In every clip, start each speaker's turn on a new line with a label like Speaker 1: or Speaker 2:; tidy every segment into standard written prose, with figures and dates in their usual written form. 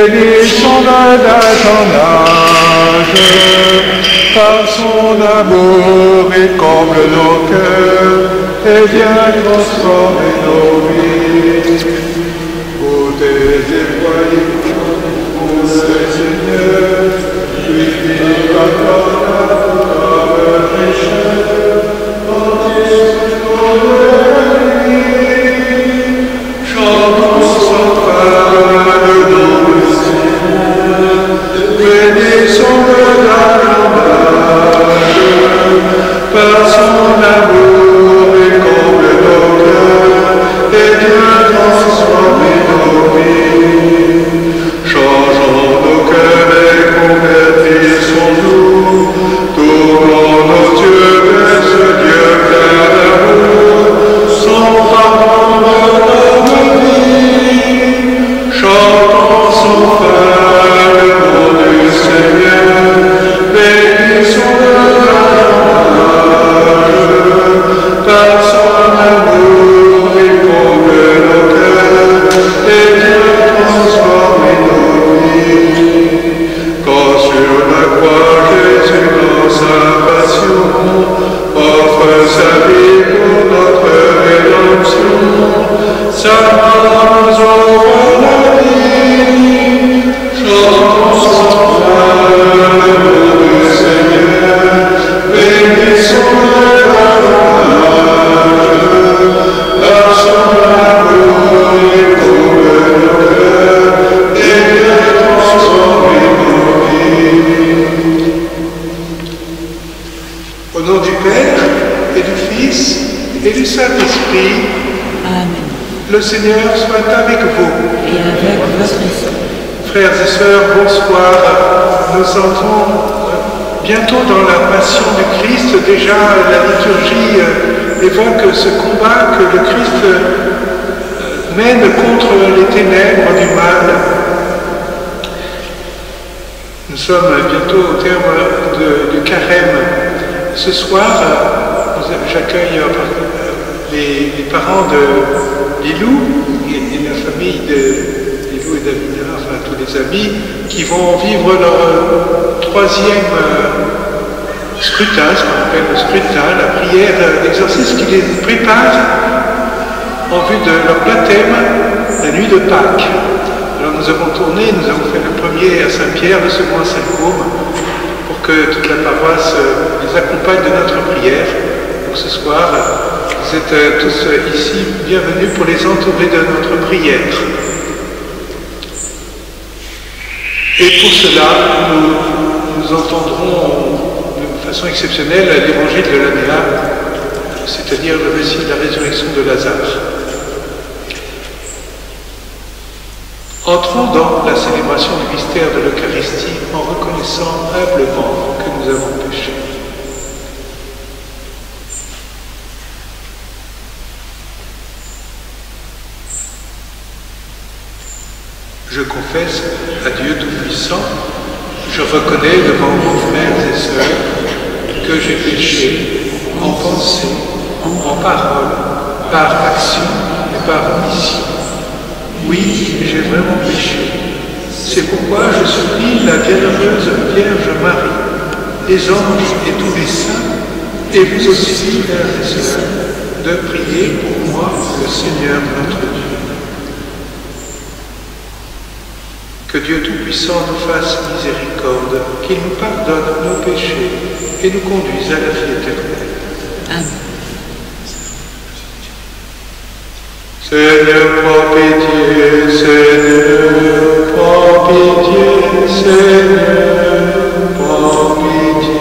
Speaker 1: Bénissons-le d'un ton âge, par son amour il comble nos cœurs et vient transformer nos vies. Pour tes déployés, pour le Seigneur, purifie par ton âme le pécheur, chantons sans fin le nom du Seigneur, bénissons-le d'un langage, par son amour il comble nos cœurs et vient transformer nos vies. Changeons nos cœurs et convertissons-nous, tournons nos yeux vers ce Dieu plein d'amour, son pardon de notre vie. Chantons sans fin le nom du Seigneur, bénissons-le d'un langage, par son amour il comble nos cœurs et vient transformer nos vies. Quand sur la croix Jésus dans sa passion offre sa vie pour notre rédemption, sa mort nous offre la vie. Chantons sans fin le nom du Seigneur, bénissons-le d'un langage, par son amour il comble nos cœurs et vient transformer nos vies. Au nom du Père et du Fils et du Saint-Esprit,
Speaker 2: Amen.
Speaker 1: le Seigneur soit avec vous.
Speaker 2: Et avec votre esprit.
Speaker 1: Frères et sœurs, bonsoir. Nous entrons bientôt dans la passion du Christ. Déjà, la liturgie évoque ce combat que le Christ mène contre les ténèbres du mal. Nous sommes bientôt au terme du carême. Ce soir, j'accueille les parents de Lilou et la famille de Lilou et d'Amina, enfin tous les amis, qui vont vivre leur troisième scrutin, ce qu'on appelle le scrutin, la prière d'exorcisme qui les prépare en vue de leur baptême la nuit de Pâques. Alors nous avons tourné, nous avons fait le premier à Saint-Pierre, le second à Saint-Côme, pour que toute la paroisse les accompagne de notre prière. Donc ce soir, vous êtes tous ici bienvenus pour les entourer de notre prière. Et pour cela, nous entendrons de façon exceptionnelle l'évangile de l'Annéa, c'est-à-dire le récit de la résurrection de Lazare. Entrons dans la célébration du mystère de l'Eucharistie en reconnaissant humblement que nous avons péché. Je confesse à Dieu Tout-Puissant, je reconnais devant vos frères et sœurs que j'ai péché en pensée, en parole, par action et par omission. Oui, j'ai vraiment péché. C'est pourquoi je supplie la bienheureuse Vierge Marie, les anges et tous les saints, et vous aussi, frères et sœurs, de prier pour moi, le Seigneur notre Dieu. Que Dieu Tout-Puissant nous fasse miséricorde, qu'il nous pardonne nos péchés et nous conduise à la vie éternelle.
Speaker 2: Amen.
Speaker 1: Seigneur, prends pitié, Seigneur, prends pitié, Seigneur, prends pitié.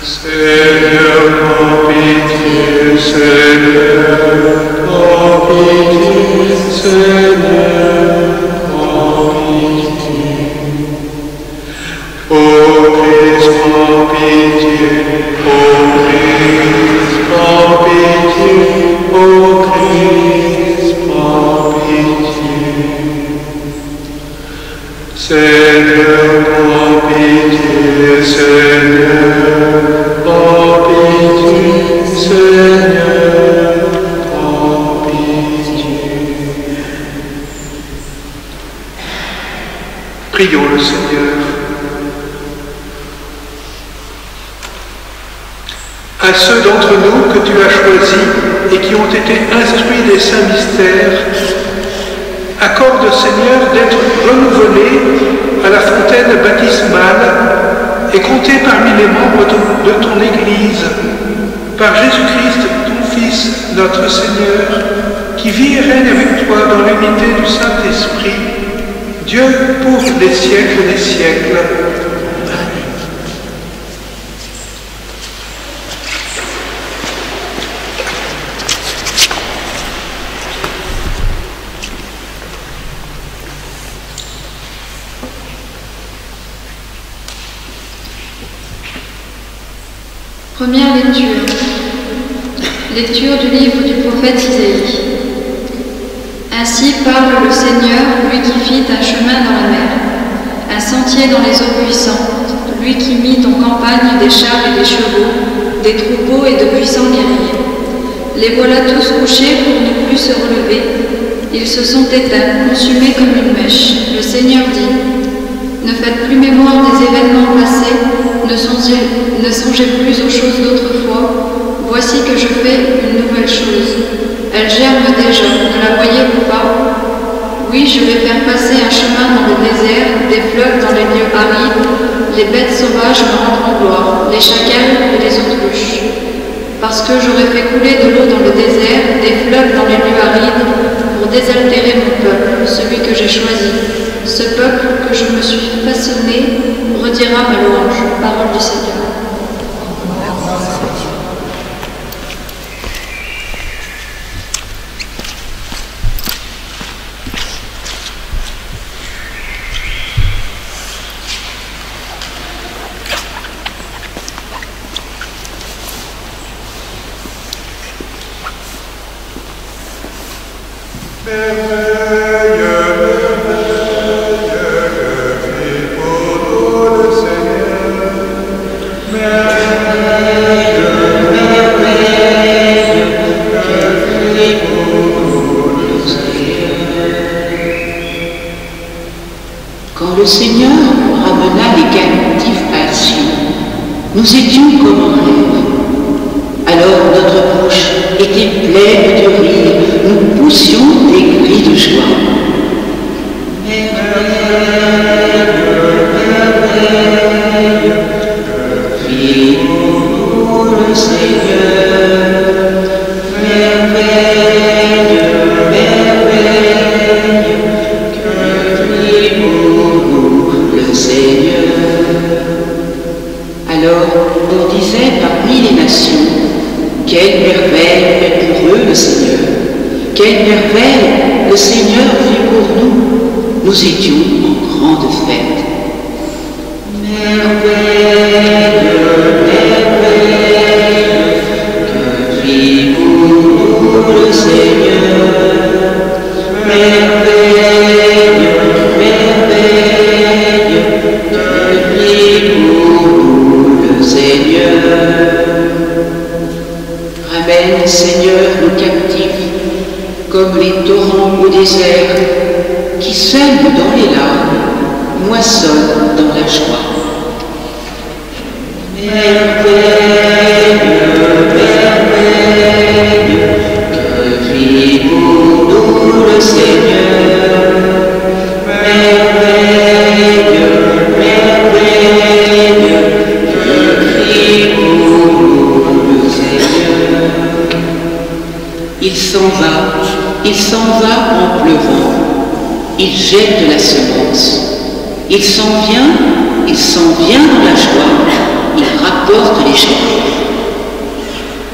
Speaker 1: Seigneur, prends pitié, Seigneur, prends pitié, Seigneur, prends pitié. Ô Christ, prends pitié, ô Christ, prends pitié. Ô Christ, prends pitié. Seigneur, prends pitié, Seigneur, prends pitié, Seigneur, prends pitié. Prions le Seigneur. À ceux d'entre nous que tu as choisis et qui ont été instruits des saints mystères, accorde, Seigneur, d'être renouvelés à la fontaine baptismale et comptés parmi les membres de ton Église, par Jésus-Christ, ton Fils, notre Seigneur, qui vit et règne avec toi dans l'unité du Saint-Esprit, Dieu pour les siècles des siècles.
Speaker 3: Première lecture. Lecture du livre du prophète Isaïe. Ainsi parle le Seigneur, lui qui fit un chemin dans la mer, un sentier dans les eaux puissantes, lui qui mit en campagne des chars et des chevaux, des troupeaux et de puissants guerriers. Les voilà tous couchés pour ne plus se relever. Ils se sont éteints, consumés comme une mèche. Le Seigneur dit: ne faites plus mémoire des événements passés, ne songez plus aux choses d'autrefois. Voici que je fais une nouvelle chose. Elle germe déjà, ne la voyez-vous pas? Oui, je vais faire passer un chemin dans le désert, des fleuves dans les lieux arides. Les bêtes sauvages me rendront gloire, les chacals et les autruches. Parce que j'aurai fait couler de l'eau dans le désert, des fleuves dans les lieux arides, pour désaltérer mon peuple, celui que j'ai choisi. Ce peuple que je me suis façonné redira ma louange. Parole du Seigneur.
Speaker 2: Quand le Seigneur ramena les captifs à Sion, nous étions comme en rêve. Alors notre bouche était pleine de rire, nous poussions des cris de joie. Prions le Seigneur, merveille, merveille, que prions le Seigneur. Alors on disait parmi les nations: quelle merveille est pour eux le Seigneur! Quelle merveille le Seigneur fait pour nous! Nous étions en grande fête. Merveille, merveille, que fit pour nous le Seigneur! Merveille, merveille, que fit pour nous le Seigneur! Ramène, Seigneur, nos captifs, comme les torrents au désert, qui sèment dans les larmes, moissonnent dans la joie. Merveille, merveille, que fit pour nous le Seigneur. Merveille, merveille, que fit pour nous le Seigneur. Il s'en va en pleurant, il jette la semence, il s'en vient dans la joie, il rapporte les choses.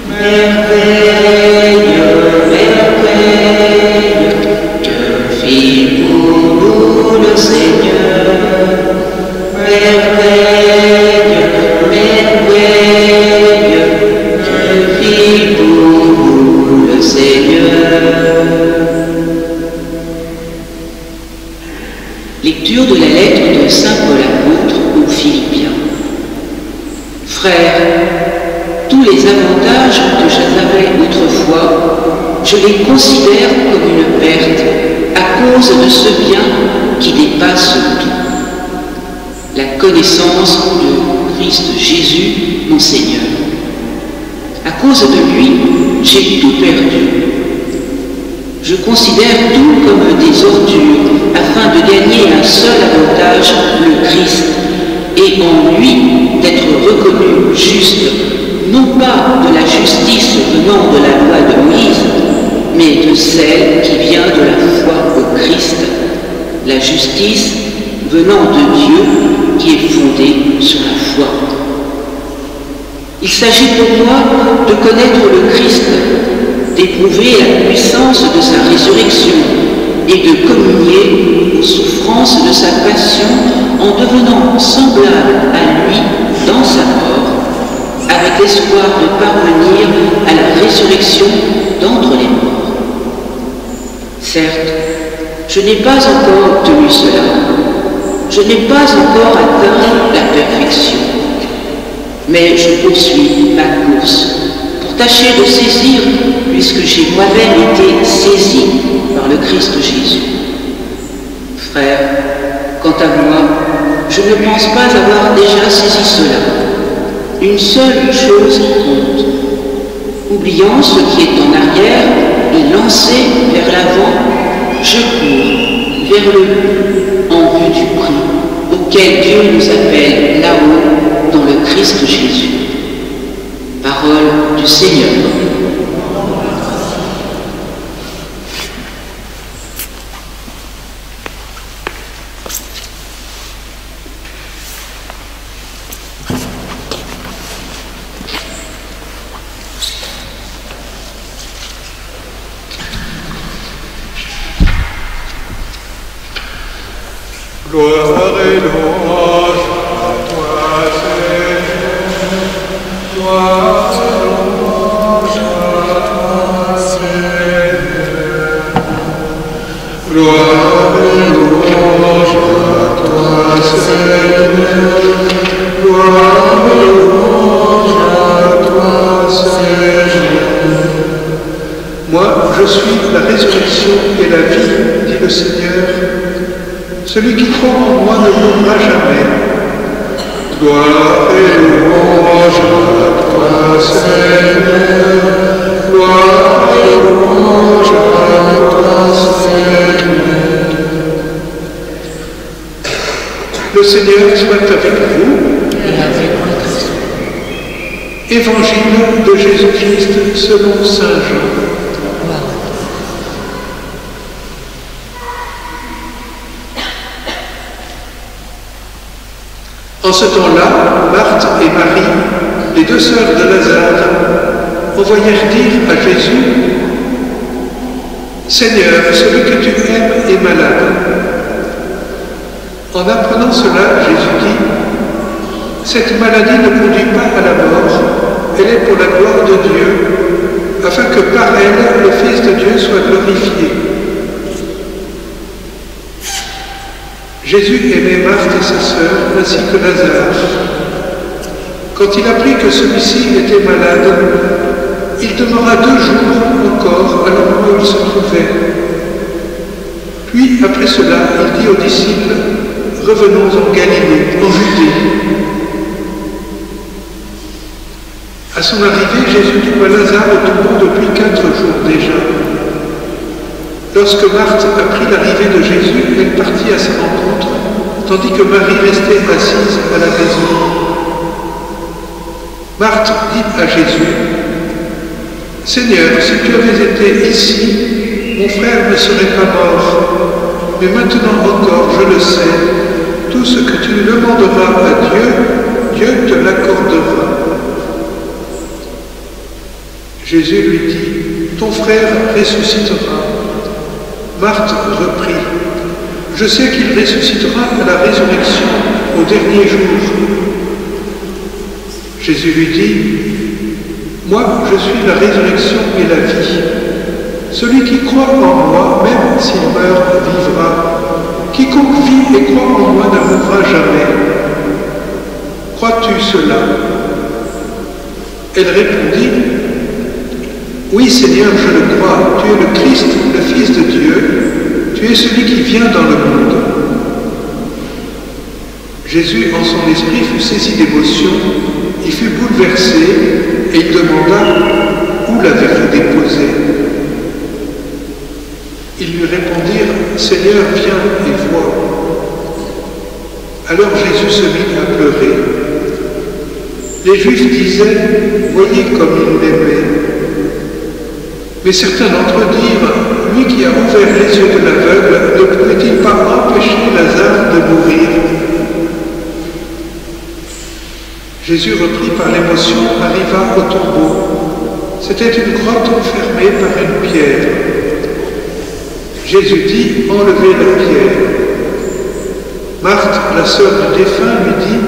Speaker 2: Merveille, merveille, que fit pour nous le Seigneur. Merveille, merveille, que fit pour nous le Seigneur. Lecture de la lettre de Saint Paul apôtre aux Philippiens. Frères, tous les avantages que j'avais autrefois, je les considère comme une perte à cause de ce bien qui dépasse tout. la connaissance de Christ Jésus, mon Seigneur. À cause de lui, j'ai tout perdu. Je considère tout comme des ordures afin de gagner un seul avantage, le Christ, et en lui d'être reconnu juste, non pas de la justice venant de la loi de Moïse, mais de celle qui vient de la foi au Christ, la justice venant de Dieu qui est fondée sur la foi. Il s'agit pour moi de connaître le Christ, d'éprouver la puissance de sa résurrection et de communier aux souffrances de sa passion en devenant semblable à lui dans sa mort, avec l'espoir de parvenir à la résurrection d'entre les morts. Certes, je n'ai pas encore obtenu cela. Je n'ai pas encore atteint la perfection. Mais je poursuis ma course pour tâcher de saisir, puisque j'ai moi-même été saisi par le Christ Jésus. Frères, quant à moi, je ne pense pas avoir déjà saisi cela. Une seule chose compte. Oubliant ce qui est en arrière et lancé vers l'avant, je cours vers le but en vue du prix auquel Dieu nous appelle là-haut dans le Christ Jésus. Parole du Seigneur.
Speaker 1: Gloire et louange à toi, Seigneur. Gloire et louange à toi, Seigneur. Gloire et louange à toi, Seigneur. Gloire et louange à toi, Seigneur. Moi, je suis la résurrection et la vie, dit le Seigneur. Celui qui croit en moi ne mourra jamais. Gloire et louange à toi, Seigneur. Gloire et louange à toi, Seigneur. Le Seigneur soit avec vous. Évangile de Jésus-Christ selon saint Jean. En ce temps-là, Marthe et Marie, les deux sœurs de Lazare, envoyèrent dire à Jésus : « Seigneur, celui que tu aimes est malade. » En apprenant cela, Jésus dit : « Cette maladie ne conduit pas à la mort, elle est pour la gloire de Dieu, afin que par elle le Fils de Dieu soit glorifié. » Jésus aimait Marthe et sa sœur, ainsi que Lazare. Quand il apprit que celui-ci était malade, il demeura 2 jours encore à l'endroit où il se trouvait. Puis, après cela, il dit aux disciples : « Revenons en Galilée, en Judée. » À son arrivée, Jésus trouva Lazare au tombeau depuis 4 jours déjà. Lorsque Marthe apprit l'arrivée de Jésus, elle partit à sa rencontre, tandis que Marie restait assise à la maison. Marthe dit à Jésus : « Seigneur, si tu avais été ici, mon frère ne serait pas mort. Mais maintenant encore, je le sais, tout ce que tu demanderas à Dieu, Dieu te l'accordera. » Jésus lui dit : « Ton frère ressuscitera. » Marthe reprit : « Je sais qu'il ressuscitera à la résurrection au dernier jour. » Jésus lui dit : « Moi, je suis la résurrection et la vie. Celui qui croit en moi, même s'il meurt, vivra. Quiconque vit et croit en moi ne mourra jamais. Crois-tu cela ? » Elle répondit : « Oui, Seigneur, je le crois. Tu es le Christ, le Fils de Dieu. Tu es celui qui vient dans le monde. » Jésus, en son esprit, fut saisi d'émotion, il fut bouleversé et il demanda où l'avez-vous déposé. Ils lui répondirent, Seigneur, viens et vois. Alors Jésus se mit à pleurer. Les Juifs disaient, voyez comme il l'aimait. Mais certains d'entre eux dirent, lui qui a ouvert les yeux de l'aveugle, ne pouvait-il pas empêcher Lazare de mourir? Jésus, repris par l'émotion, arriva au tombeau. C'était une grotte fermée par une pierre. Jésus dit, enlevez la pierre. Marthe, la sœur du défunt, lui dit,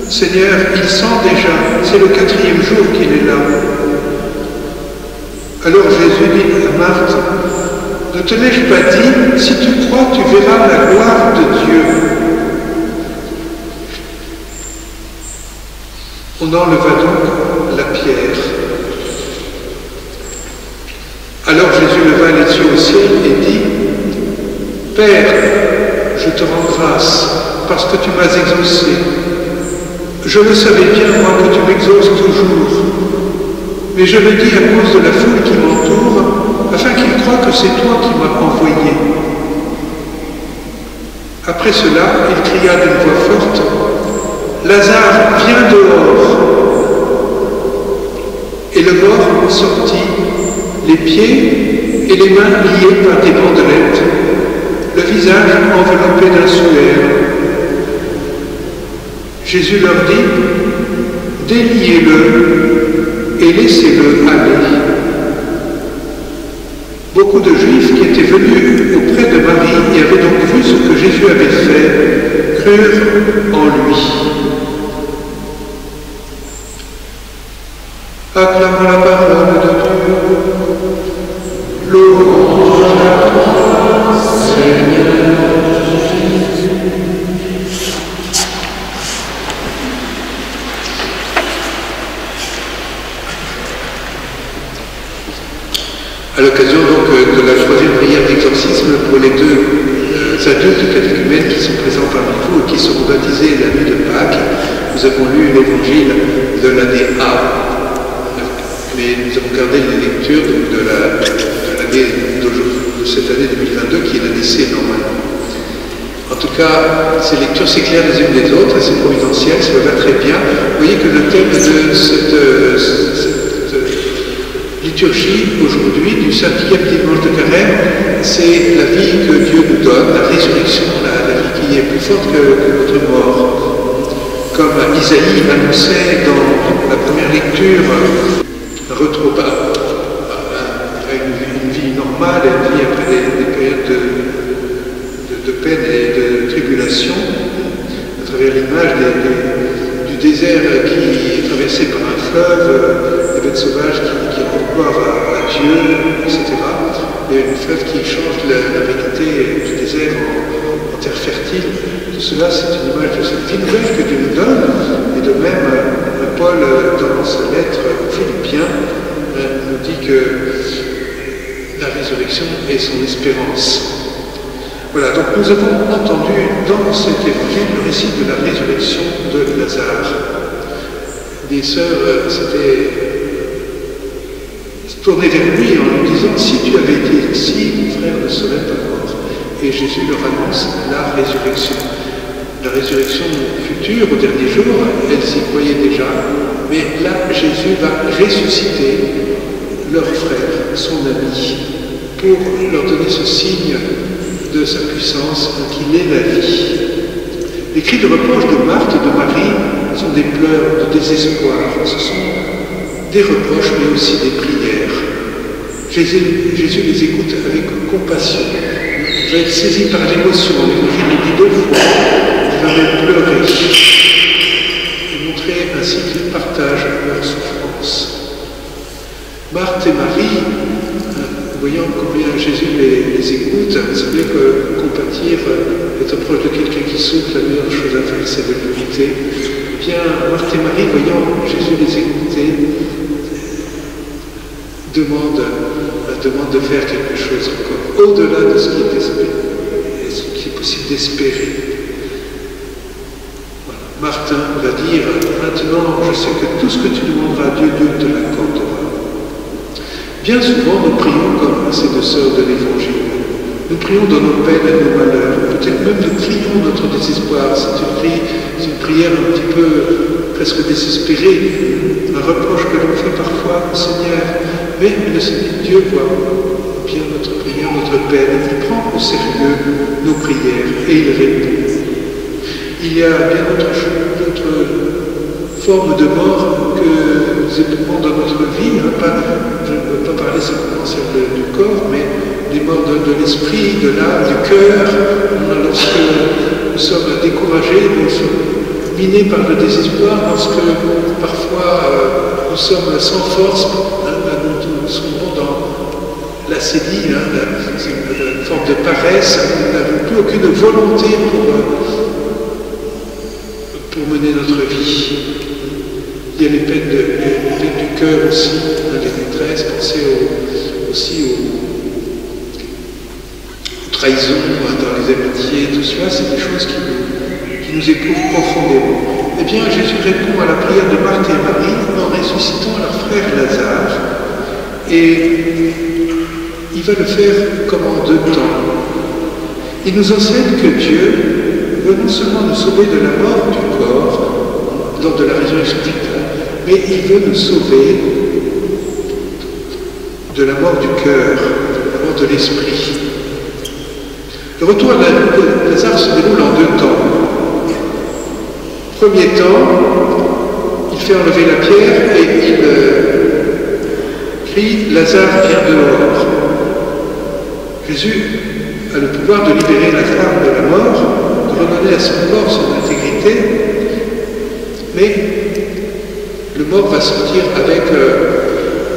Speaker 1: Seigneur, il sent déjà, c'est le 4e jour qu'il est là. Alors Jésus dit à Marthe, ne te l'ai-je pas dit, si tu crois, tu verras la gloire de Dieu. On enleva donc la pierre. Alors Jésus leva les yeux au ciel et dit, Père, je te rends grâce parce que tu m'as exaucé. Je le savais bien, moi, que tu m'exauces toujours. Mais je le dis à cause de la foule qui m'entoure, afin qu'ils croient que c'est toi qui m'as envoyé. Après cela, il cria d'une voix forte, Lazare, viens dehors. Et le mort sortit, les pieds et les mains liés par des bandelettes, le visage enveloppé d'un suaire. Jésus leur dit, déliez-le et laissez-le aller. Beaucoup de Juifs qui étaient venus auprès de Marie et avaient donc vu ce que Jésus avait fait, crurent en lui. Acclamons la parole de Dieu. Louange à toi, Seigneur Jésus. À l'occasion donc de la 3e prière d'exorcisme pour les 2 adultes catéchumènes qui sont présents parmi vous et qui seront baptisés la nuit de Pâques, nous avons lu l'évangile de l'année A. Mais nous avons gardé les lectures de cette année 2022 qui est l'année C normalement. En tout cas, ces lectures s'éclairent les unes des autres et c'est providentiel, ça va très bien. Vous voyez que le thème de cette liturgie aujourd'hui, du 5e dimanche de Carême, c'est la vie que Dieu nous donne, la résurrection, la vie qui est plus forte que notre mort. Comme Isaïe annonçait dans la première lecture, retrouve une vie normale, une vie après des périodes de peine et de tribulation, à travers l'image du désert qui est traversé par un fleuve, des bêtes sauvages qui rendent gloire à Dieu, etc. Et une fleuve qui change la vérité du désert en terre fertile. Tout cela, c'est une image de cette vie nouvelle que Dieu nous donne. Et de même, Paul, dans sa lettre aux Philippiens, nous dit que la résurrection est son espérance. Voilà, donc nous avons entendu dans cet évangile le récit de la résurrection de Lazare. Des sœurs s'étaient tournées vers lui en lui disant « Si tu avais été ici, mon frère ne serait pas mort. » Et Jésus leur annonce la résurrection. La résurrection future, au dernier jour, elles y croyaient déjà, mais là, Jésus va ressusciter leur frère, son ami, pour leur donner ce signe de sa puissance, qu'il est la vie. Les cris de reproche de Marthe et de Marie sont des pleurs de désespoir. Ce sont des reproches, mais aussi des prières. Jésus les écoute avec compassion. Il va être saisi par l'émotion. L'évangile le dit 2 fois. Il va même pleurer et montrer ainsi qu'il partage leur souffrance. Marthe et Marie, voyant combien Jésus les écoute, vous savez que compatir, être proche de quelqu'un qui souffre, la meilleure chose à faire, c'est de l'écouter. Bien, Marthe et Marie, voyant Jésus les écouter, demandent de faire quelque chose encore, au-delà de ce qui est espéré, et ce qui est possible d'espérer. Martin va dire, maintenant je sais que tout ce que tu demanderas à Dieu, Dieu te l'accordera. Bien souvent, nous prions comme ces deux sœurs de l'Évangile. Nous prions dans nos peines et nos malheurs. Peut-être même nous crions notre désespoir. C'est une prière un petit peu presque désespérée, un reproche que l'on fait parfois au Seigneur. Mais le Seigneur Dieu voit bien notre prière, notre peine. Il prend au sérieux nos prières et il répond. Il y a bien d'autres formes de mort que nous éprouvons dans notre vie. Je ne veux pas parler simplement celle du corps, mais des morts de l'esprit, de l'âme, du cœur. Lorsque nous sommes découragés, nous sommes minés par le désespoir, lorsque parfois nous sommes sans force, nous sommes dans l'acédie, une forme de paresse, nous n'avons plus aucune volonté pour mener notre vie. Il y a les peines du cœur aussi, les détresses, pensez aussi aux trahisons dans les amitiés, tout cela, c'est des choses qui nous éprouvent profondément. Eh bien, Jésus répond à la prière de Marthe et Marie en ressuscitant leur frère Lazare, et il va le faire comme en deux temps. Il nous enseigne que Dieu veut non seulement nous sauver de la mort du corps, lors de la résurrection finale, mais il veut nous sauver de la mort du cœur, de la mort de l'esprit. Le retour de Lazare se déroule en deux temps. Premier temps, il fait enlever la pierre et il crie « Lazare, viens dehors ». Jésus a le pouvoir de libérer Lazare de la mort, de redonner à son corps son intégrité, mais le mort va sortir avec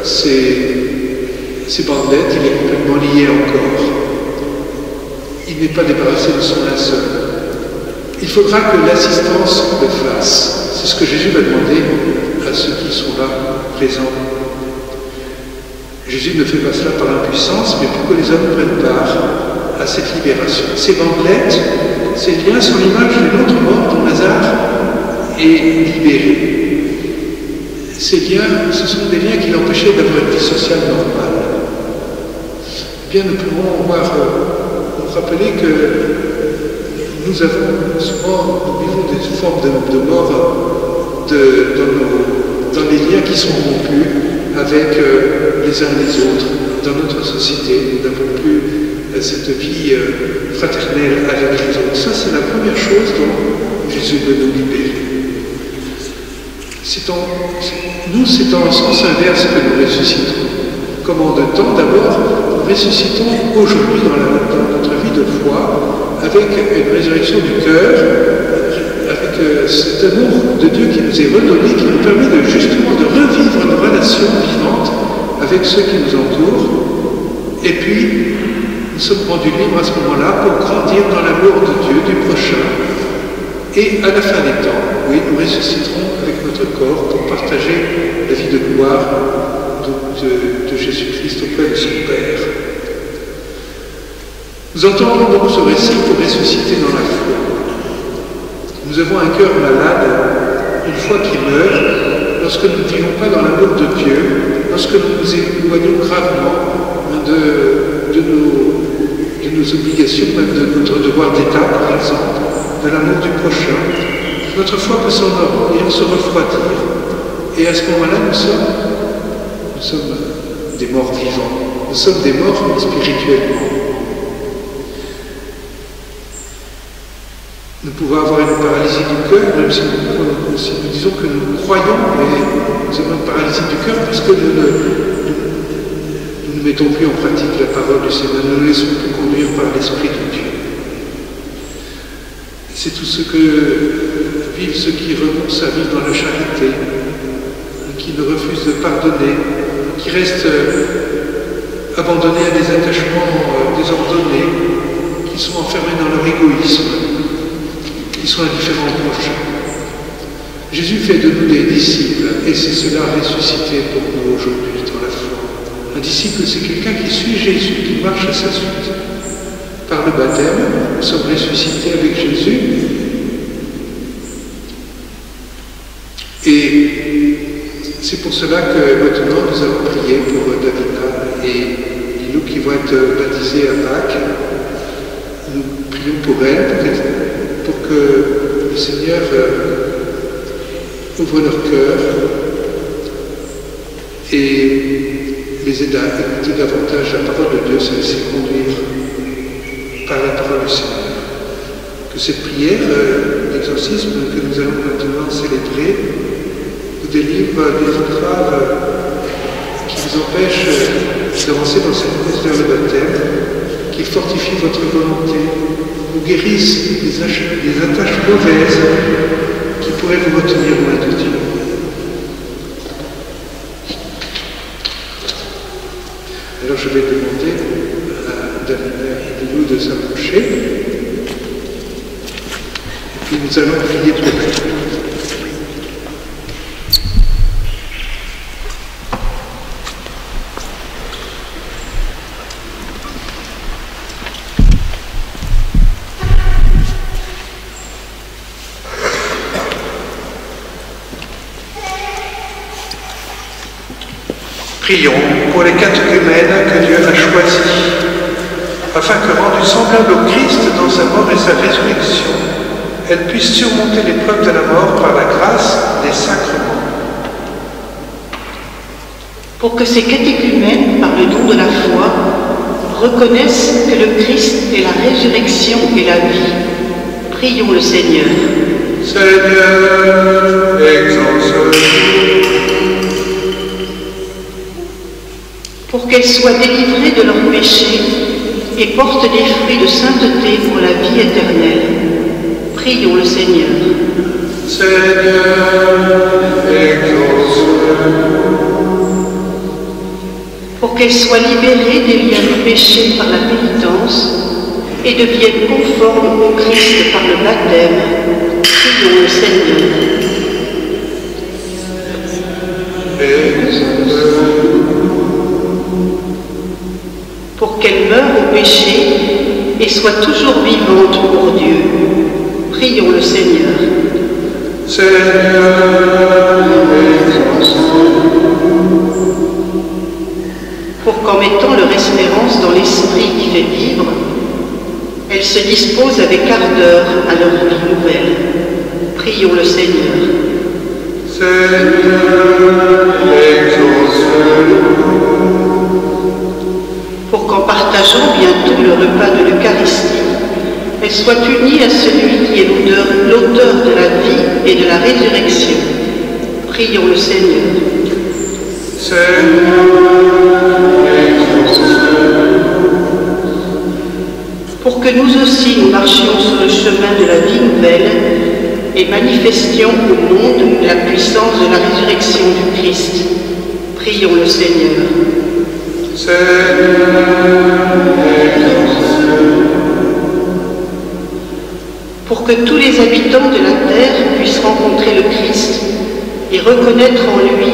Speaker 1: ses bandelettes, il est complètement lié encore. Il n'est pas débarrassé de son linceul. Il faudra que l'assistance le fasse. C'est ce que Jésus va demander à ceux qui sont là, présents. Jésus ne fait pas cela par impuissance, mais pour que les hommes prennent part à cette libération. Ces bandelettes, ces liens sont l'image d'une autre mort dont Lazare est libéré. Ces liens, ce sont des liens qui l'empêchaient d'avoir une vie sociale normale. Eh bien, nous pouvons nous rappeler que nous vivons des formes de mort dans les liens qui sont rompus avec les uns les autres. Dans notre société, nous n'avons plus cette vie fraternelle avec les autres. Ça, c'est la première chose dont Jésus veut nous libérer. C'est en sens inverse que nous ressuscitons. Comme en deux temps, d'abord, nous ressuscitons aujourd'hui dans notre vie de foi avec une résurrection du cœur, avec cet amour de Dieu qui nous est redonné, qui nous permet justement de revivre nos relations vivantes avec ceux qui nous entourent. Et puis, nous sommes rendus libres à ce moment-là pour grandir dans l'amour de Dieu, du prochain. Et à la fin des temps, oui, nous ressusciterons avec notre corps pour partager la vie de gloire de Jésus-Christ auprès de son Père. Nous entendons donc ce récit pour ressusciter dans la foi. Nous avons un cœur malade, une foi qui meurt, lorsque nous ne vivons pas dans l'amour de Dieu, lorsque nous nous éloignons gravement de nos obligations, même de notre devoir d'État, par exemple, de l'amour du prochain. Notre foi peut s'endormir, se refroidir. Et à ce moment-là, nous sommes des morts vivants. Nous sommes des morts spirituellement. Nous pouvons avoir une paralysie du cœur, même si nous disons que nous croyons, mais nous avons une paralysie du cœur parce que nous ne mettons plus en pratique la parole du Seigneur, nous ne nous laissons plus conduire par l'Esprit de Dieu. C'est tout ce que vivent ceux qui renoncent à vivre dans la charité, qui ne refusent de pardonner, qui restent abandonnés à des attachements désordonnés, qui sont enfermés dans leur égoïsme, qui sont indifférents au prochain. Jésus fait de nous des disciples, et c'est cela ressuscité pour nous aujourd'hui dans la foi. Un disciple, c'est quelqu'un qui suit Jésus, qui marche à sa suite. Par le baptême, nous sommes ressuscités avec Jésus, Et c'est pour cela que maintenant nous allons prier pour Davina et Lilou qui vont être baptisés à Pâques. Nous prions pour elles, pour que le Seigneur ouvre leur cœur et les aide à écouter davantage la parole de Dieu, se laisser conduire par la parole du Seigneur. Que cette prière d'exorcisme que nous allons maintenant célébrer vous délivre des entraves qui vous empêchent d'avancer dans cette course vers le baptême, qui fortifie votre volonté, vous guérisse des attaches mauvaises qui pourraient vous retenir loin de Dieu. Alors je vais demander à Davina et Lilou de s'approcher, et puis nous allons prier tous les deux. Prions pour les catéchumènes que Dieu a choisis, afin que, rendues semblables au Christ dans sa mort et sa résurrection, elles puissent surmonter l'épreuve de la mort par la grâce des sacrements.
Speaker 2: Pour que ces catéchumènes, par le don de la foi, reconnaissent que le Christ est la résurrection et la vie, prions le Seigneur.
Speaker 1: Seigneur, exauce-nous.
Speaker 2: Pour qu'elles soient délivrées de leurs péchés et portent des fruits de sainteté pour la vie éternelle. Prions le Seigneur.
Speaker 1: Seigneur, exauce-nous.
Speaker 2: Pour qu'elles soient libérées des liens du péché par la pénitence et deviennent conformes au Christ par le baptême. Prions le Seigneur. Pour qu'elles meurent au péché et soient toujours vivantes pour Dieu. Prions le Seigneur.
Speaker 1: Seigneur,
Speaker 2: pour qu'en mettant leur espérance dans l'Esprit qui fait vivre, elles se disposent avec ardeur à leur vie nouvelle. Prions le Seigneur.
Speaker 1: Seigneur, exauce-nous.
Speaker 2: Pour qu'en partageant bientôt le repas de l'Eucharistie, elles soient unies à celui qui est l'auteur de la vie et de la résurrection. Prions le Seigneur.
Speaker 1: Seigneur, exauce-nous.
Speaker 2: Pour que nous aussi nous marchions sur le chemin de la vie nouvelle et manifestions au monde la puissance de la résurrection du Christ. Prions le Seigneur.
Speaker 1: Seigneur, exauce-nous.
Speaker 2: Pour que tous les habitants de la terre puissent rencontrer le Christ et reconnaître en lui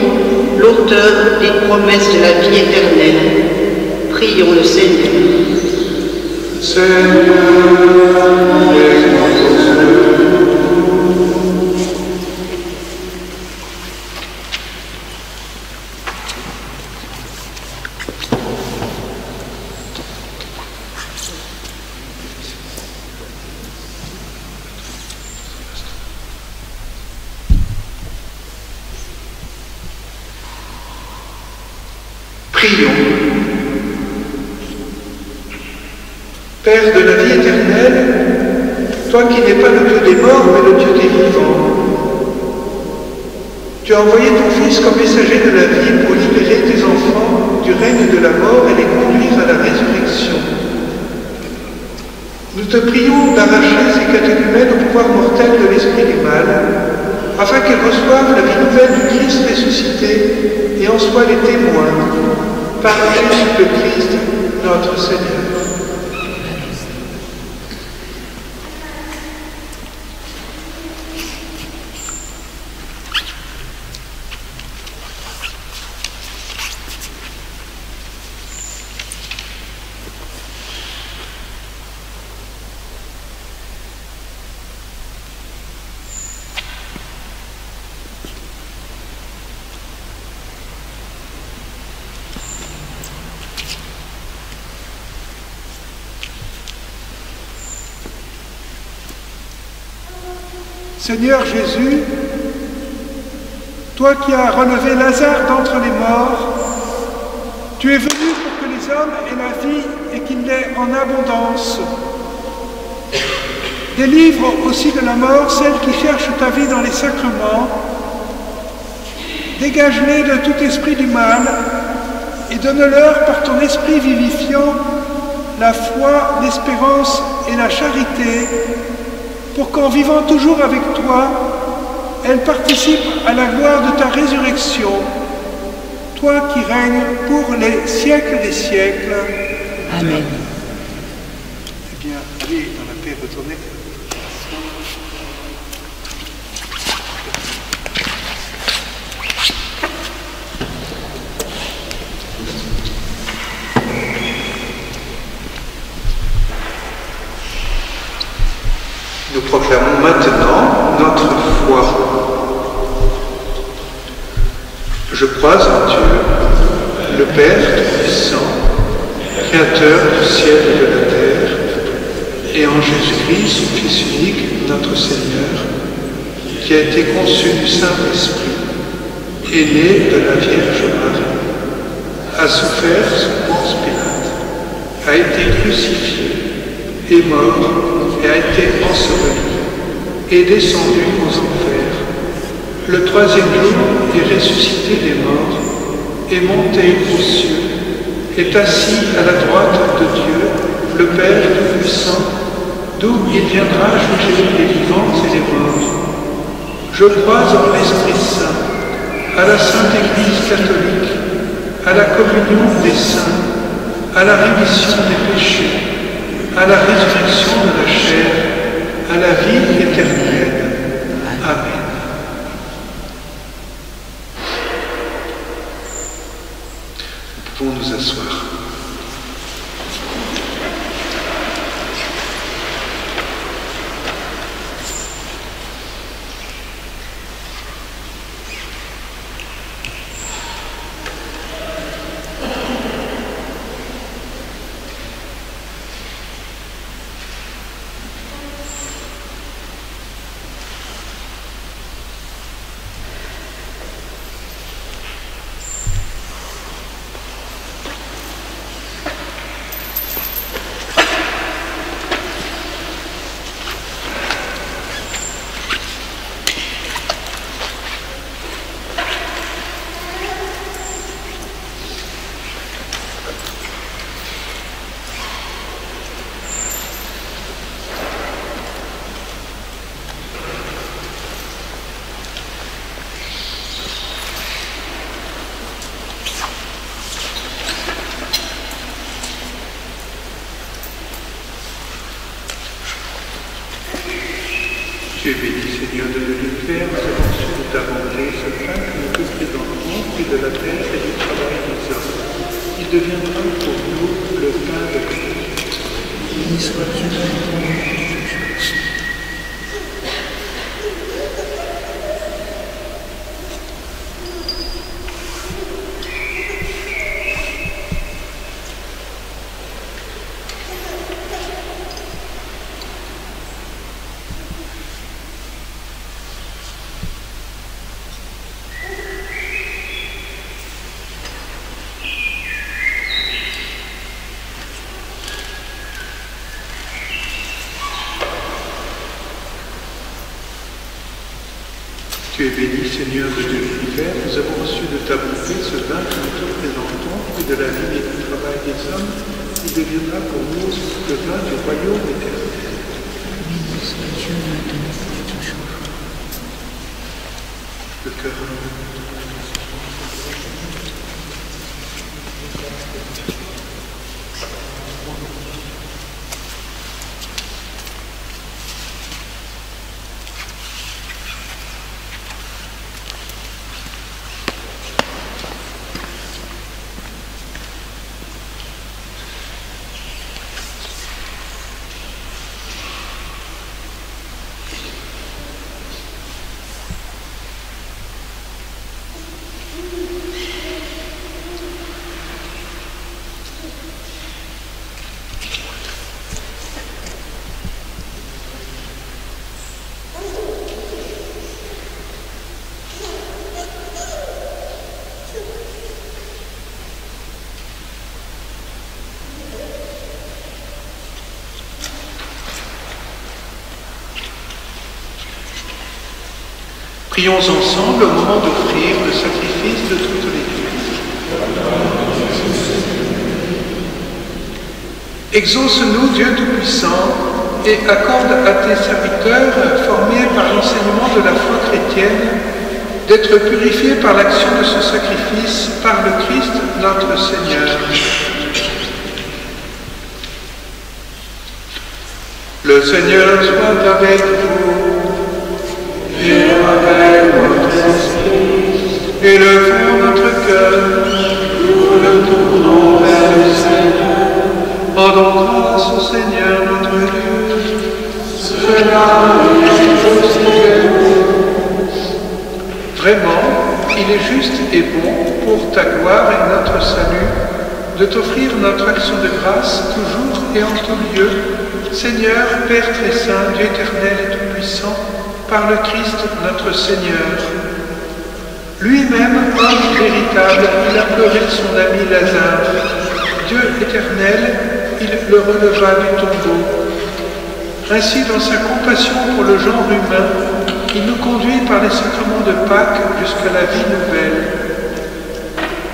Speaker 2: l'auteur des promesses de la vie éternelle. Prions le Seigneur.
Speaker 1: Seigneur, exauce-nous. Prions. Père de la vie éternelle, toi qui n'es pas le Dieu des morts, mais le Dieu des vivants, tu as envoyé ton Fils comme messager de la vie pour libérer tes enfants du règne de la mort et les conduire à la résurrection. Nous te prions d'arracher ces catéchumènes au pouvoir mortel de l'esprit du mal, afin qu'ils reçoivent la vie nouvelle du Christ ressuscité et en soient les témoins, par Jésus le Christ, notre Seigneur. Seigneur Jésus, toi qui as relevé Lazare d'entre les morts, tu es venu pour que les hommes aient la vie et qu'ils l'aient en abondance. Délivre aussi de la mort celles qui cherchent ta vie dans les sacrements. Dégage-les de tout esprit du mal et donne-leur par ton esprit vivifiant la foi, l'espérance et la charité, pour qu'en vivant toujours avec toi, elles participent à la gloire de ta résurrection, toi qui règnes pour les siècles des siècles.
Speaker 2: Amen.
Speaker 1: Eh bien, allez dans la paix, retournez. Nous proclamons maintenant notre foi. Je crois en Dieu, le Père Tout-Puissant, Créateur du ciel et de la terre, et en Jésus-Christ, son Fils unique, notre Seigneur, qui a été conçu du Saint-Esprit, est né de la Vierge Marie, a souffert sous Ponce Pilate, a été crucifié, est mort et a été enseveli, est descendu aux enfers. Le troisième jour est ressuscité des morts, est monté aux cieux, est assis à la droite de Dieu, le Père Tout-Puissant, d'où il viendra juger les vivants et les morts. Je crois en l'Esprit Saint, à la Sainte Église catholique, à la communion des saints, à la rémission des péchés, à la résurrection de la chair, à la vie éternelle. Amen. Nous pouvons nous asseoir. Tu es béni, Seigneur de l'univers, nous avons reçu de ta bonté ce pain que nous te présentons, fruit de la terre et du travail des hommes. Il deviendra pour nous le pain de Christ. Béni soit Dieu de l'univers. Tu es béni, Seigneur de l'univers, nous avons reçu de ta bonté ce vin que nous te présentons, fruit de la vie et du travail des hommes, qui deviendra pour nous le vin du royaume éternel. Béni soit Dieu maintenant et toujours. Le cœur. Prions ensemble au moment d'offrir le sacrifice de toute l'Église. Exauce-nous, Dieu Tout-Puissant, et accorde à tes serviteurs, formés par l'enseignement de la foi chrétienne, d'être purifiés par l'action de ce sacrifice par le Christ notre Seigneur. Le Seigneur soit avec vous, et avec votre esprit, et le fond de notre cœur, nous le tournons vers le Seigneur. Rendons grâce au Seigneur notre Dieu, cela est possible. Vraiment, il est juste et bon pour ta gloire et notre salut de t'offrir notre action de grâce toujours et en tout lieu, Seigneur, Père très saint, Dieu éternel et tout-puissant, par le Christ notre Seigneur. Lui-même, homme véritable, il a pleuré son ami Lazare. Dieu éternel, il le releva du tombeau. Ainsi, dans sa compassion pour le genre humain, il nous conduit par les sacrements de Pâques jusqu'à la vie nouvelle.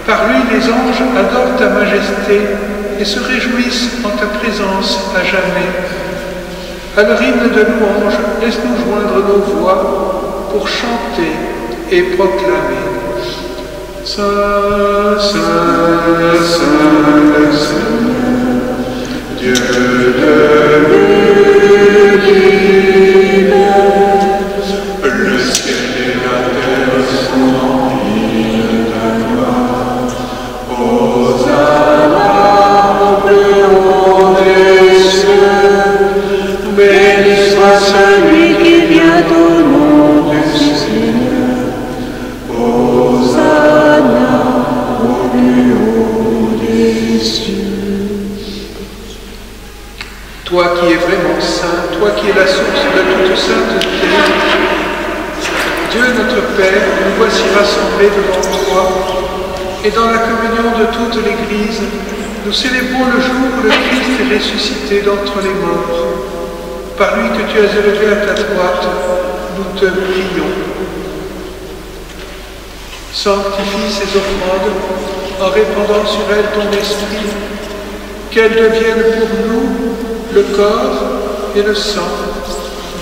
Speaker 1: Par lui, les anges adorent ta majesté et se réjouissent en ta présence à jamais. À leur hymne de louange, laisse-nous joindre nos voix pour chanter et proclamer. Saint, Saint, Saint, le Seigneur, Dieu de l'univers, le ciel et la terre sont remplis de ta gloire. Hosanna au plus haut des cieux, béni soit celui qui vient au nom du Seigneur. Hosanna au plus haut des cieux. Toi qui es vraiment saint, toi qui es la source de toute sainteté, Dieu notre Père, nous voici rassemblés devant toi, et dans la communion de toute l'Église, nous célébrons le jour où le Christ est ressuscité d'entre les morts. Par lui que tu as élevé à ta droite, nous te prions. Sanctifie ces offrandes en répandant sur elles ton esprit, qu'elles deviennent pour nous le corps et le sang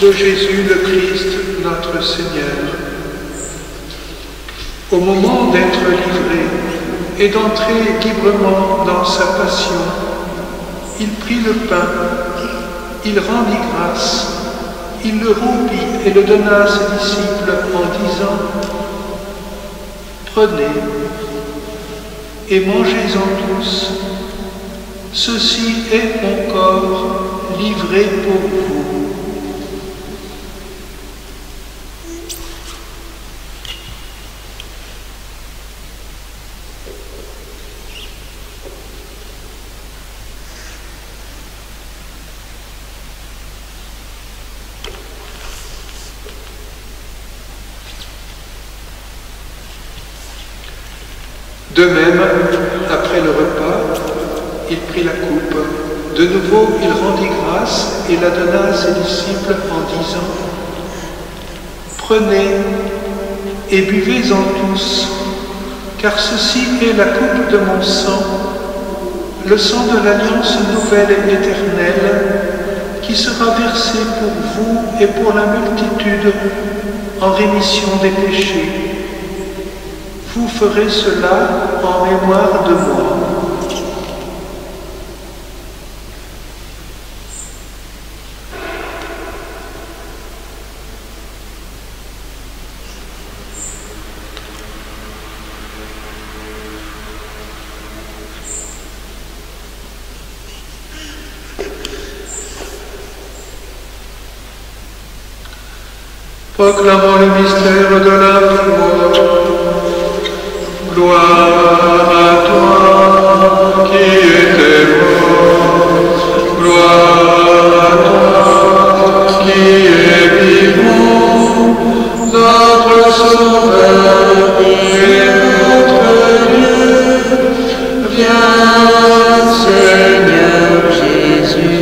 Speaker 1: de Jésus le Christ, notre Seigneur. Au moment d'être livré et d'entrer librement dans sa passion, il prit le pain, il rendit grâce, il le rompit et le donna à ses disciples en disant : « Prenez et mangez-en tous, ceci est mon corps livré pour vous. » De même, après le repas, il prit la coupe. De nouveau, il rendit grâce et la donna à ses disciples en disant : « Prenez et buvez-en tous, car ceci est la coupe de mon sang, le sang de l'alliance nouvelle et éternelle, qui sera versé pour vous et pour la multitude en rémission des péchés. Vous ferez cela en mémoire de moi. » Proclamons le mystère de la foi. Gloire à toi qui étais mort, gloire à toi qui es vivant, notre Sauveur et notre Dieu. Viens, Seigneur Jésus.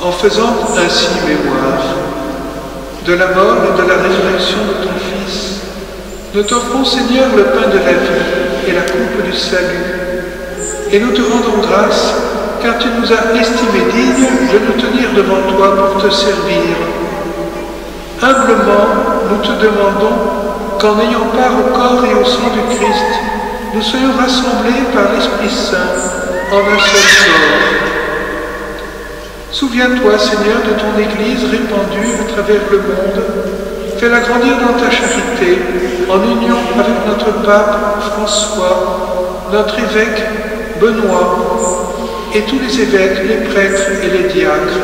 Speaker 1: En faisant ainsi mémoire, de la mort et de la résurrection de ton Fils, nous t'offrons, Seigneur, le pain de la vie et la coupe du salut. Et nous te rendons grâce, car tu nous as estimés dignes de nous tenir devant toi pour te servir. Humblement, nous te demandons qu'en ayant part au corps et au sang du Christ, nous soyons rassemblés par l'Esprit Saint en un seul corps. Souviens-toi, Seigneur, de ton Église répandue à travers le monde. Fais-la grandir dans ta charité, en union avec notre pape François, notre évêque Benoît, et tous les évêques, les prêtres et les diacres.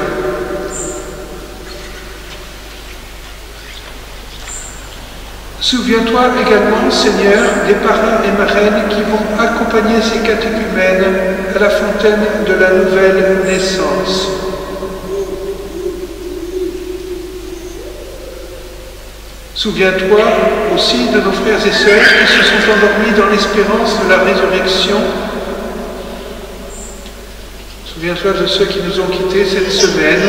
Speaker 1: Souviens-toi également, Seigneur, des parrains et marraines qui vont accompagner ces catéchumènes à la fontaine de la nouvelle naissance. Souviens-toi aussi de nos frères et sœurs qui se sont endormis dans l'espérance de la résurrection. Souviens-toi de ceux qui nous ont quittés cette semaine.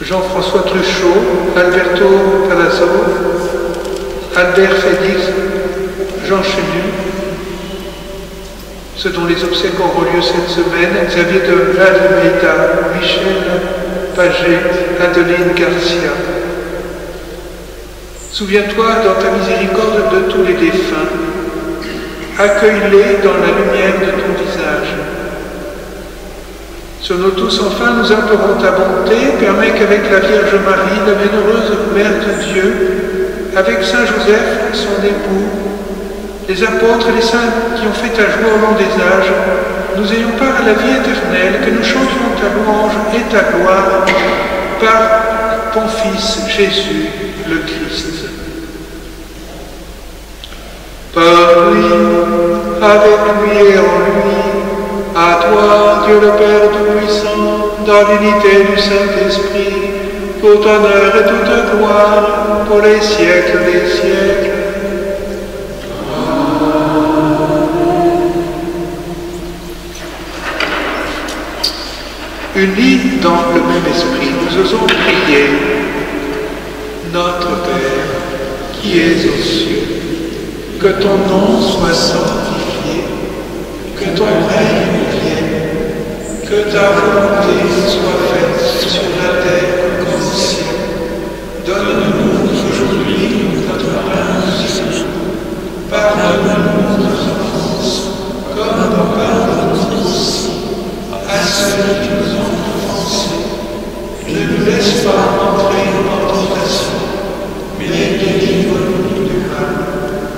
Speaker 1: Jean-François Truchot, Alberto Palazzo, Albert Félix, Jean Chenu, ceux dont les obsèques auront lieu cette semaine, Xavier de Almeida, Michel Paget, Adeline Garcia. Souviens-toi dans ta miséricorde de tous les défunts. Accueille-les dans la lumière de ton visage. Sur nous tous, enfin, nous implorons ta bonté. Permets qu'avec la Vierge Marie, la bienheureuse Mère de Dieu, avec Saint Joseph, son époux, les apôtres et les saints qui ont fait ta joie au long des âges, nous ayons part à la vie éternelle, que nous chantions ta louange et ta gloire par ton Fils Jésus, le Christ. Par lui, avec lui et en lui, à toi, Dieu le Père Tout-Puissant, dans l'unité du Saint-Esprit, tout honneur et toute gloire, pour les siècles des siècles. Unis dans le même esprit, nous osons prier. Notre Père, qui es aux cieux, que ton nom soit sanctifié, que ton règne vienne, que ta volonté soit faite sur la terre comme au ciel. Donne-nous aujourd'hui notre pain quotidien. Pardonne-nous nos offenses, comme nous pardonnons aussi à ceux qui nous ont offensés. Ne nous laisse pas entrer en tentation, mais délivre-nous du mal.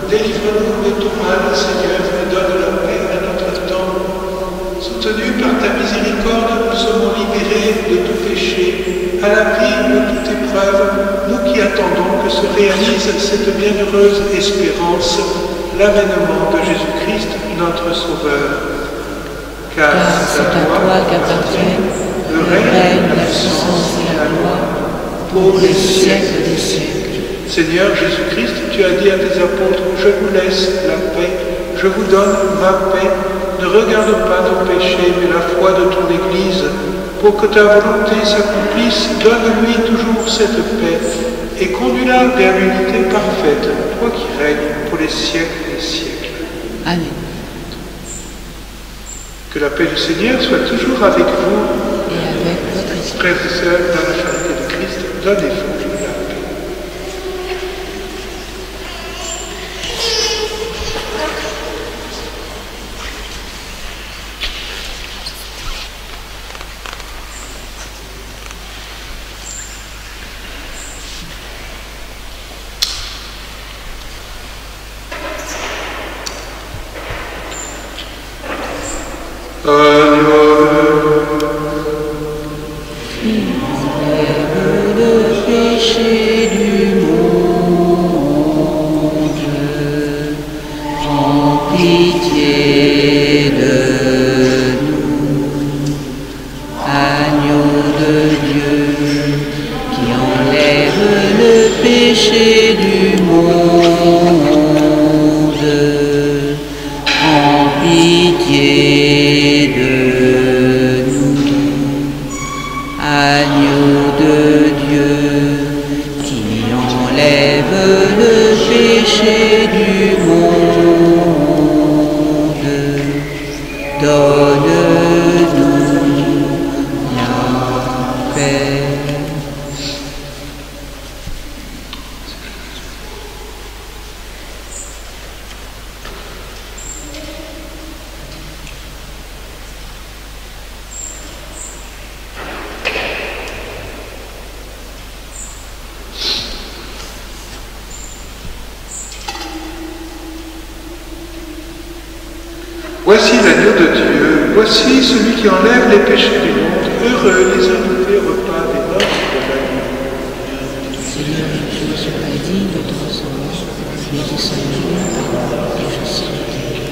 Speaker 1: Délivre-nous de tout mal, Seigneur, et donne la paix à notre temps. Soutenus par ta miséricorde, nous sommes libérés de tout péché, à l'abri de toute épreuve, nous qui attendons que se réalise cette bienheureuse espérance, l'avènement de Jésus-Christ, notre Sauveur. Car c'est à toi qu'appartiennent le règne, la puissance et la gloire, pour les siècles des siècles. Seigneur Jésus-Christ, tu as dit à tes apôtres, je vous laisse la paix, je vous donne ma paix. Ne regarde pas nos péchés, mais la foi de ton Église. Pour que ta volonté s'accomplisse, donne-lui toujours cette paix et conduis-la vers l'unité parfaite, toi qui règnes pour les siècles des siècles.
Speaker 2: Amen.
Speaker 1: Que la paix du Seigneur soit toujours avec vous.
Speaker 2: Et avec votre esprit.
Speaker 1: Frères et sœurs, dans la charité de Christ, donnez-vous la paix.
Speaker 2: Le péché du monde, prends pitié de nous. Agneau de Dieu, qui enlève le péché du monde, prends pitié de nous. Agneau
Speaker 1: Voici l'agneau de Dieu, voici celui qui enlève les péchés du monde. Heureux les invités au repas des noces de l'agneau.
Speaker 2: Seigneur, je ne suis pas digne de ton sang, mais dis seulement une parole et je serai guéri.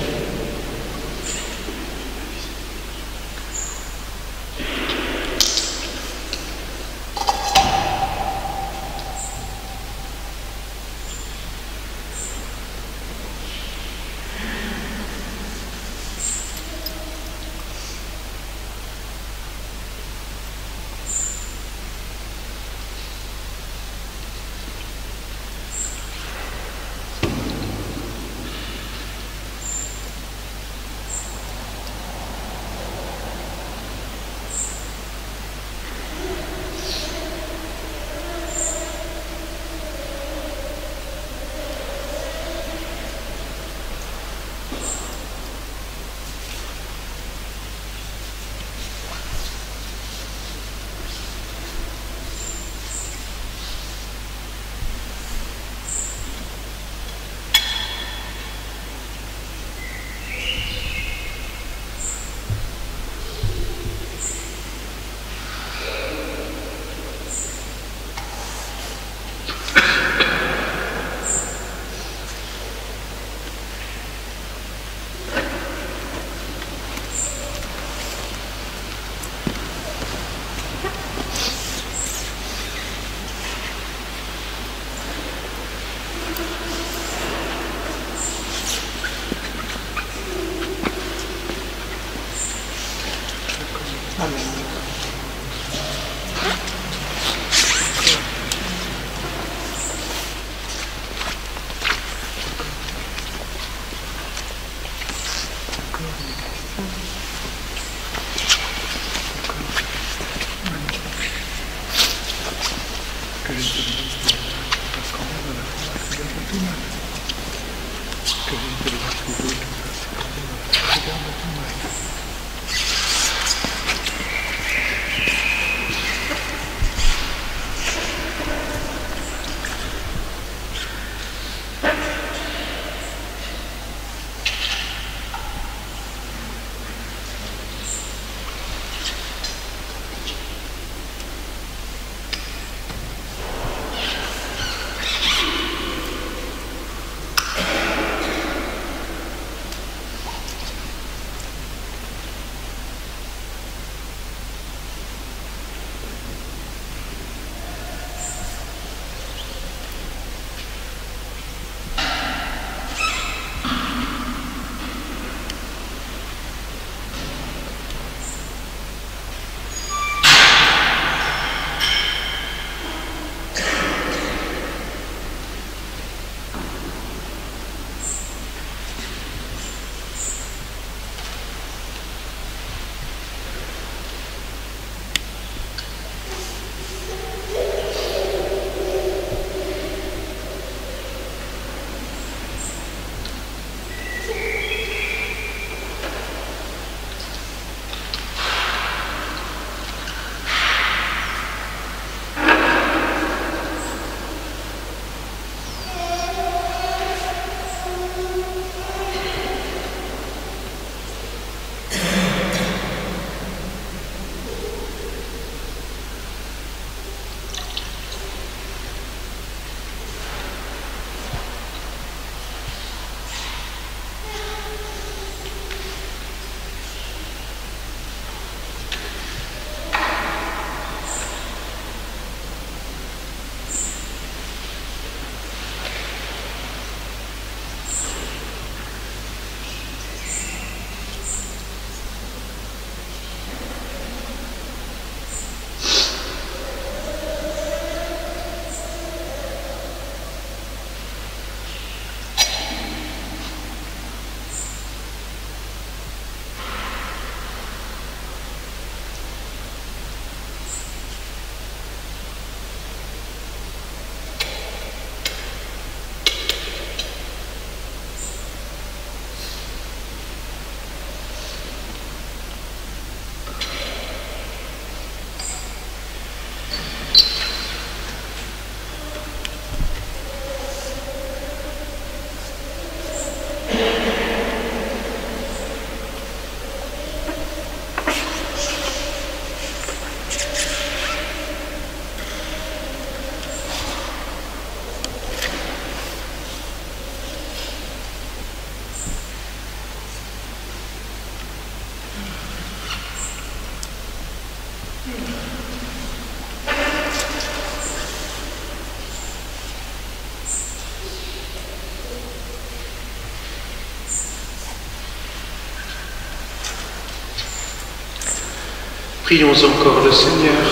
Speaker 1: Prions encore le Seigneur.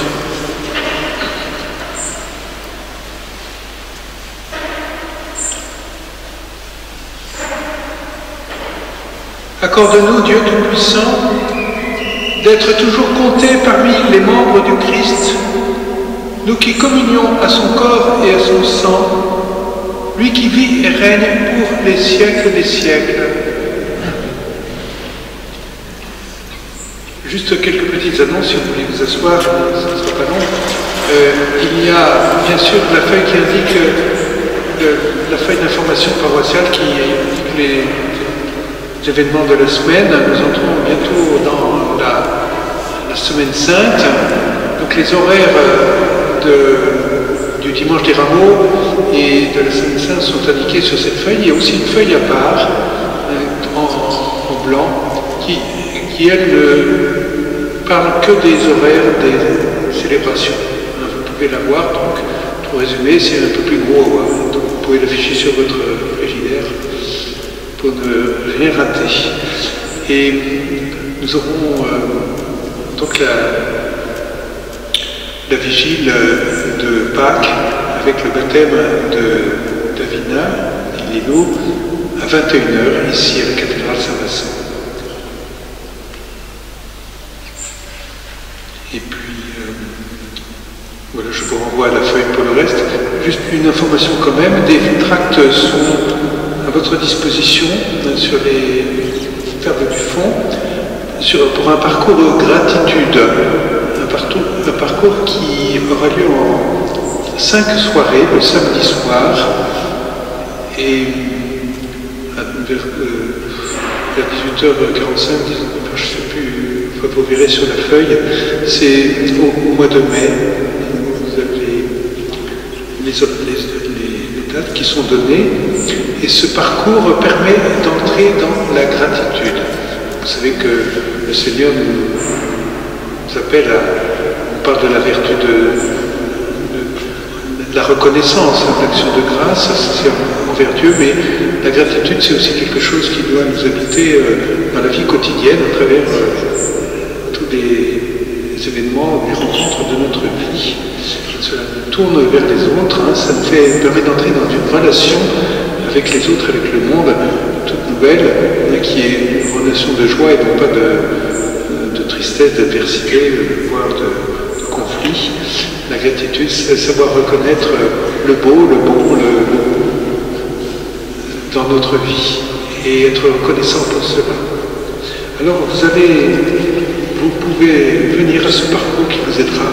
Speaker 1: Accorde-nous, Dieu Tout-Puissant, d'être toujours comptés parmi les membres du Christ, nous qui communions à son corps et à son sang, lui qui vit et règne pour les siècles des siècles. Juste quelques petites annonces, si vous voulez vous asseoir, ça ne sera pas long. Il y a bien sûr la feuille qui indique, la feuille d'information paroissiale qui indique les événements de la semaine. Nous entrons bientôt dans la semaine sainte. Donc les horaires du dimanche des rameaux et de la semaine sainte sont indiqués sur cette feuille. Il y a aussi une feuille à part, en blanc, qui elle ne parle que des horaires des célébrations. Vous pouvez la voir, donc pour résumer, c'est un peu plus gros, donc vous pouvez l'afficher sur votre frigidaire pour ne rien rater. Et nous aurons donc la vigile de Pâques avec le baptême de Davina et Lilo à 21h ici à la cathédrale Saint-Vincent. Et puis, voilà, je vous renvoie à la feuille pour le reste. Juste une information quand même, des tracts sont à votre disposition sur les tables du fond pour un parcours gratitude, un parcours qui aura lieu en 5 soirées, le samedi soir, et vers 18h45, je ne sais plus, vous verrez sur la feuille, c'est au mois de mai. Vous avez les dates qui sont données, et ce parcours permet d'entrer dans la gratitude. Vous savez que le Seigneur nous appelle on parle de la vertu de la reconnaissance, l'action de grâce, c'est envers Dieu, mais la gratitude, c'est aussi quelque chose qui doit nous habiter dans la vie quotidienne, à travers tous les événements, les rencontres de notre vie. Cela nous tourne vers les autres, ça nous permet d'entrer dans une relation avec les autres, avec le monde, toute nouvelle, qui est une relation de joie et non pas de tristesse, d'adversité, voire de conflit. La gratitude, c'est savoir reconnaître le beau, le bon, dans notre vie et être reconnaissant pour cela. Alors vous pouvez venir à ce parcours qui vous aidera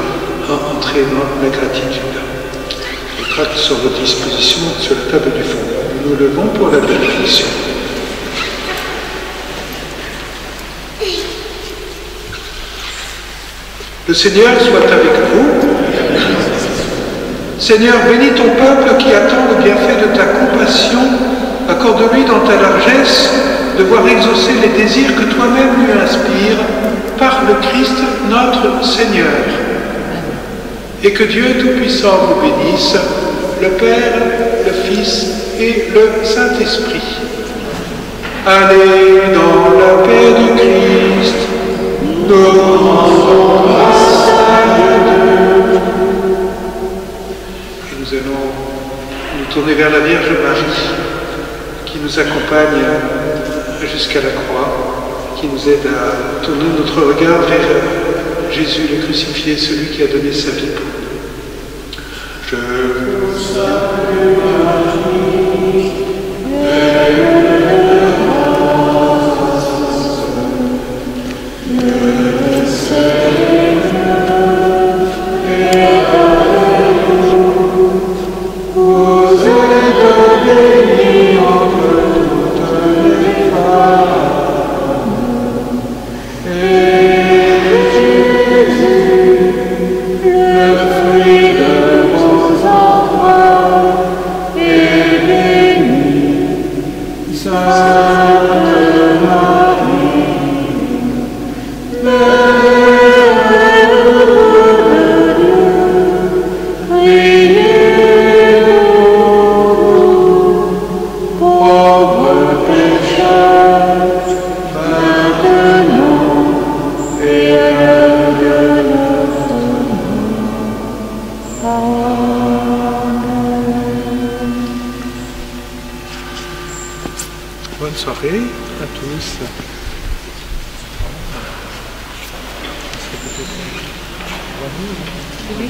Speaker 1: à entrer dans la gratitude. Les tracts sont à votre disposition sur la table du fond. Nous nous levons pour la bénédiction. Le Seigneur soit avec vous. Seigneur, bénis ton peuple qui attend le bienfait de ta compassion. Accorde-lui dans ta largesse de voir exaucer les désirs que toi-même lui inspires par le Christ notre Seigneur. Et que Dieu Tout-Puissant vous bénisse, le Père, le Fils et le Saint-Esprit. Allez dans la paix du Christ, nous rendons grâce à Dieu. Et nous allons nous tourner vers la Vierge Marie, qui nous accompagne jusqu'à la croix, qui nous aide à tourner notre regard vers Jésus le crucifié, celui qui a donné sa vie pour nous. Je vous salue Marie, le Seigneur est avec vous, vous êtes bénie entre toutes les femmes, et Jésus, le fruit de vos entrailles, est béni. Sainte Marie, Mère de Dieu, priez pour nous, pauvres pécheurs, maintenant et à l'heure de Bonne soirée à tous. Oui.